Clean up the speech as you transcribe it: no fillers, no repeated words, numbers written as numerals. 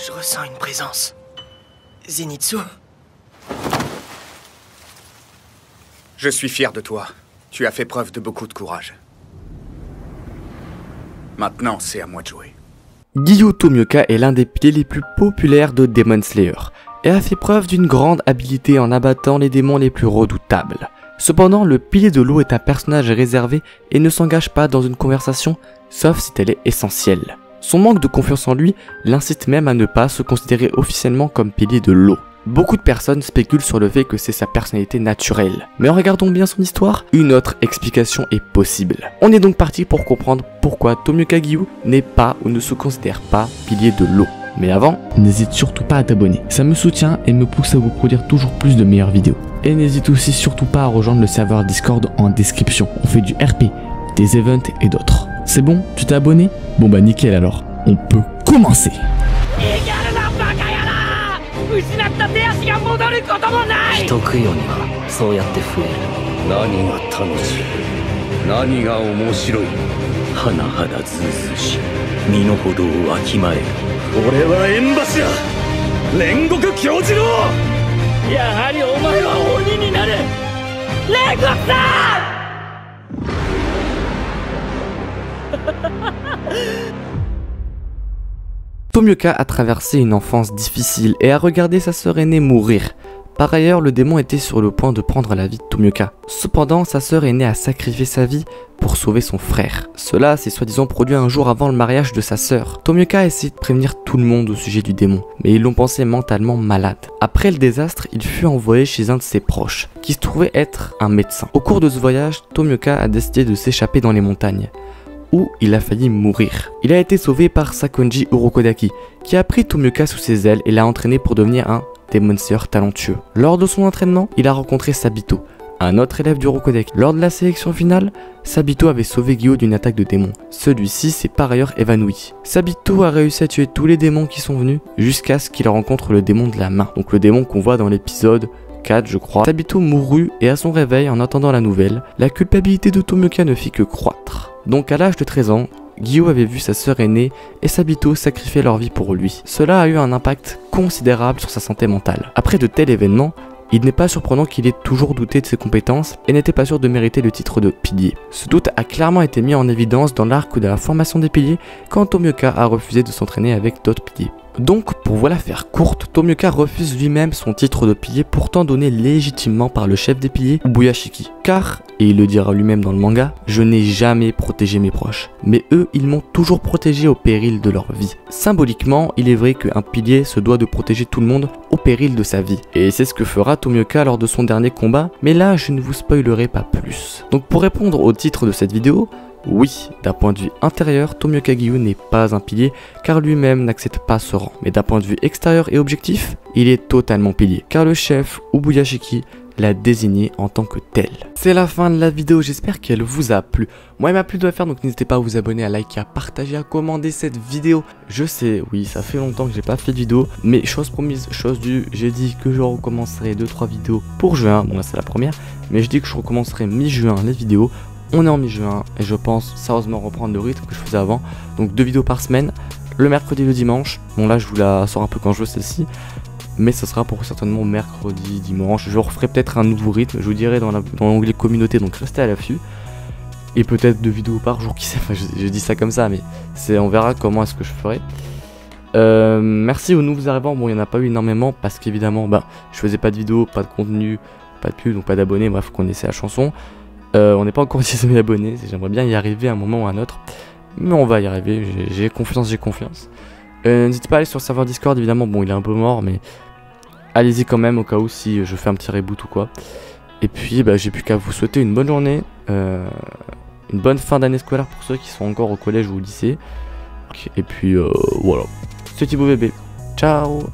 Je ressens une présence. Zenitsu. Je suis fier de toi. Tu as fait preuve de beaucoup de courage. Maintenant, c'est à moi de jouer. Giyu Tomioka est l'un des piliers les plus populaires de Demon Slayer et a fait preuve d'une grande habileté en abattant les démons les plus redoutables. Cependant, le pilier de l'eau est un personnage réservé et ne s'engage pas dans une conversation, sauf si elle est essentielle. Son manque de confiance en lui l'incite même à ne pas se considérer officiellement comme pilier de l'eau. Beaucoup de personnes spéculent sur le fait que c'est sa personnalité naturelle. Mais en regardant bien son histoire, une autre explication est possible. On est donc parti pour comprendre pourquoi Tomioka Giyu n'est pas ou ne se considère pas pilier de l'eau. Mais avant, n'hésite surtout pas à t'abonner. Ça me soutient et me pousse à vous produire toujours plus de meilleures vidéos. Et n'hésite aussi surtout pas à rejoindre le serveur Discord en description. On fait du RP, des events et d'autres. C'est bon? Tu t'es abonné? Bon bah nickel alors. On peut commencer. 人食い鬼はそうやって増える。何が楽しい、何が面白い、甚だずうずうしい、身の程をわきまえる。俺は縁柱煉獄教授郎。やはりお前は鬼になる。煉獄さんTomioka a traversé une enfance difficile et a regardé sa sœur aînée mourir. Par ailleurs, le démon était sur le point de prendre la vie de Tomioka. Cependant, sa sœur aînée a sacrifié sa vie pour sauver son frère. Cela s'est soi-disant produit un jour avant le mariage de sa sœur. Tomioka a essayé de prévenir tout le monde au sujet du démon, mais ils l'ont pensé mentalement malade. Après le désastre, il fut envoyé chez un de ses proches, qui se trouvait être un médecin. Au cours de ce voyage, Tomioka a décidé de s'échapper dans les montagnes, où il a failli mourir. Il a été sauvé par Sakonji Urokodaki, qui a pris Tomioka sous ses ailes et l'a entraîné pour devenir un Demon Slayer talentueux. Lors de son entraînement, il a rencontré Sabito, un autre élève du Urokodaki. Lors de la sélection finale, Sabito avait sauvé Giyu d'une attaque de démons. Celui-ci s'est par ailleurs évanoui. Sabito a réussi à tuer tous les démons qui sont venus, jusqu'à ce qu'il rencontre le démon de la main, donc le démon qu'on voit dans l'épisode 4 je crois. Sabito mourut et à son réveil, en attendant la nouvelle, la culpabilité de Tomioka ne fit que croître. Donc à l'âge de 13 ans, Giyu avait vu sa sœur aînée et Sabito sacrifier leur vie pour lui. Cela a eu un impact considérable sur sa santé mentale. Après de tels événements, il n'est pas surprenant qu'il ait toujours douté de ses compétences et n'était pas sûr de mériter le titre de pilier. Ce doute a clairement été mis en évidence dans l'arc de la formation des piliers quand Tomioka a refusé de s'entraîner avec d'autres piliers. Donc, pour voilà faire courte, Tomioka refuse lui-même son titre de pilier pourtant donné légitimement par le chef des piliers, Ubuyashiki. Car, et il le dira lui-même dans le manga, je n'ai jamais protégé mes proches, mais eux, ils m'ont toujours protégé au péril de leur vie. Symboliquement, il est vrai qu'un pilier se doit de protéger tout le monde au péril de sa vie. Et c'est ce que fera Tomioka lors de son dernier combat, mais là, je ne vous spoilerai pas plus. Donc pour répondre au titre de cette vidéo, oui, d'un point de vue intérieur, Tomioka Giyu n'est pas un pilier car lui-même n'accepte pas ce rang. Mais d'un point de vue extérieur et objectif, il est totalement pilier car le chef Ubuyashiki l'a désigné en tant que tel. C'est la fin de la vidéo, j'espère qu'elle vous a plu. Moi, il m'a plu de la faire, donc n'hésitez pas à vous abonner, à liker, à partager, à commander cette vidéo. Je sais, oui, ça fait longtemps que j'ai pas fait de vidéo, mais chose promise, chose due, j'ai dit que je recommencerai 2-3 vidéos pour juin. Bon là c'est la première, mais je dis que je recommencerai mi-juin les vidéos. On est en mi-juin et je pense sérieusement reprendre le rythme que je faisais avant. Donc 2 vidéos par semaine, le mercredi et le dimanche. Bon là je vous la sors un peu quand je veux celle-ci, mais ça sera pour certainement mercredi, dimanche. Je referai peut-être un nouveau rythme, je vous dirai dans l'onglet communauté, donc restez à l'affût. Et peut-être 2 vidéos par jour, qui sait, enfin, je dis ça comme ça, mais on verra comment est-ce que je ferai. Merci aux nouveaux arrivants, bon il n'y en a pas eu énormément parce qu'évidemment je faisais pas de vidéo, pas de contenu, pas de pub, donc pas d'abonnés, bref faut qu'on essaie la chanson. On n'est pas encore 10 000 abonnés, j'aimerais bien y arriver à un moment ou à un autre, mais on va y arriver, j'ai confiance. N'hésitez pas à aller sur le serveur Discord, évidemment, bon il est un peu mort, mais allez-y quand même au cas où si je fais un petit reboot ou quoi. Et puis j'ai plus qu'à vous souhaiter une bonne journée, une bonne fin d'année scolaire pour ceux qui sont encore au collège ou au lycée. Et puis voilà, c'est Thibaut bébé, ciao.